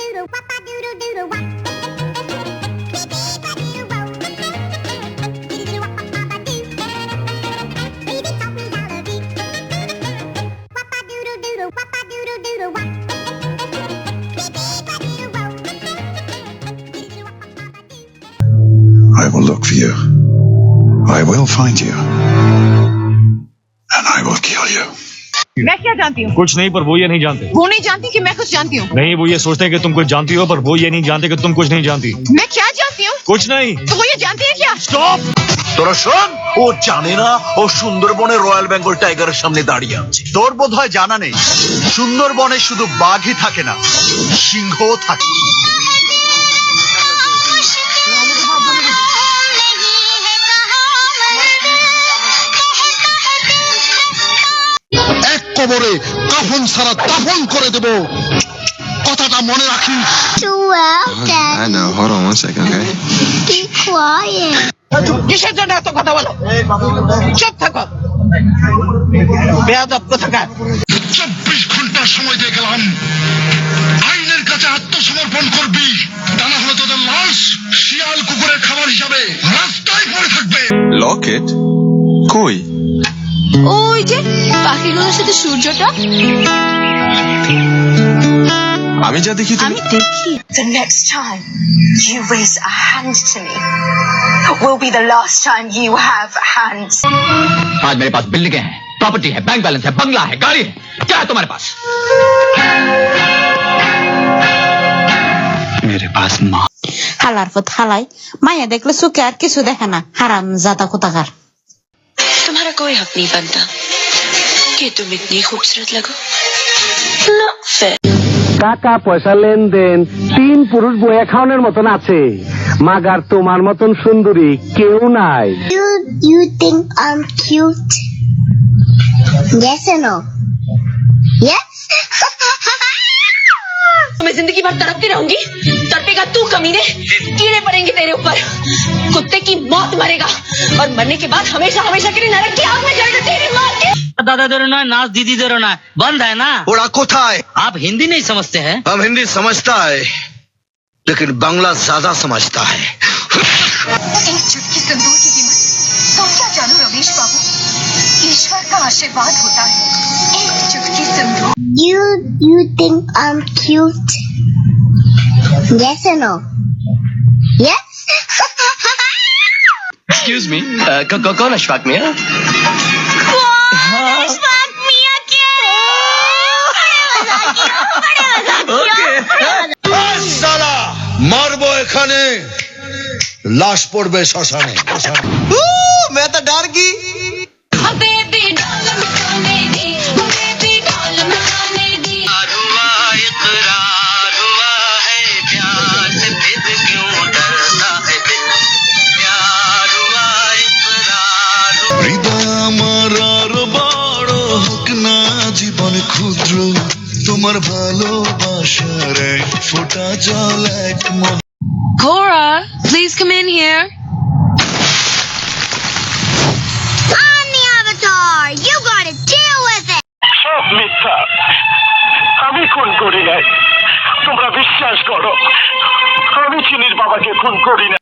I will look for you. I will find you. And I will kill you. मैं क्या जानती हूँ? कुछ नहीं, पर वो ये नहीं जानते। वो नहीं जानती कि मैं कुछ जानती हूँ। नहीं, वो ये सोचते हैं कि तुम कुछ जानती हो, पर वो ये नहीं जानते कि तुम कुछ नहीं जानती। मैं क्या जानती हूँ? कुछ नहीं। तो वो ये जानती है क्या? स्टॉप। তোরা শোন, ও জানে না ও সুন্দরবনে রয়্যাল বেঙ্গল টাইগারের সামনে দাঁড়িয়ে আছে। তোর বোধহয় জানা নেই, সুন্দরবনে শুধু বাঘই থাকে না, সিংহও থাকে। এক কবরে কাফন ছাড়া দাফন করে দেব, কথাটা মনে রাখিস। I know. Hold on 1 second, okay? Be quiet. কিসের জন্য এত কথা বলো? চুপ থাকো। বেয়াদব কোথাকার। 24 ঘন্টা সময় দিয়ে গেলাম, আইনের কাছে আত্মসমর্পণ করবি, তা না হলে তোদের লাশ শিয়াল কুকুরের খাবার হিসাবে রাস্তায় পড়ে থাকবে। Locket? কই? ওই যে পাখিগুলোর সাথে সূর্যটা আমি যা দেখি তুমি আমি দেখি। The next time you raise a hand to me will be the last time you have hands. आज मेरे पास बिल्डिंगें हैं, प्रॉपर्टी है, बैंक बैलेंस है, बंगला है, गाड़ी है, क्या है तुम्हारे पास? मेरे पास माँ। হালার পথ হালাই মায়া দেখলে চোখে আর কিছু দেখে না, হারাম জাতা কোথাকার। तुम्हारा कोई हक नहीं बनता कि तुम इतनी खूबसूरत लगो। Not fair. টাকা পয়সা লেনদেন 3 পুরুষ বইয়া খাওয়ানোর মতন আছে, মাগার তোমার মতন সুন্দরী কেউ নাই। You think I'm cute? Yes or no? Yes? मैं जिंदगी भर तड़पती रहूंगी, तड़पेगा तू कमीने, कीड़े पड़ेंगे तेरे ऊपर, कुत्ते की मौत मरेगा और मरने के बाद हमेशा हमेशा के लिए नरक की आग में जलेगा तेरी माँ के। दादा देरो ना, नाच दीदी देरो ना, बंद है ना। ওরা কোথায়? आप हिंदी नहीं समझते हैं? हम हिंदी समझता है, लेकिन बांग्ला ज्यादा समझता है। एक चुटकी सिंदूर की कीमत तो क्या जानू रमेश बाबू, ईश्वर का आशीर्वाद होता है। एक चुटकी सिंदूर। You think I'm cute? Yes or no? Yes? Excuse me, कौन अशफाक मियां? अशफाक मियां क्या? সালা মারবো এখানে, লাশ পড়বে শ্মশানে। मैं तो डर गई। হৃদয় আমার আর বড় হোক না জীবন ক্ষুদ্র, তোমার ভালোবাসার এক ফোঁটা জল এক Cora, please come in here. I'm the Avatar. You gotta deal with it. সব মিথ্যা, আমি খুন করি নাই, তোমরা বিশ্বাস করো। আমি চিনির বাবাকে খুন করি না।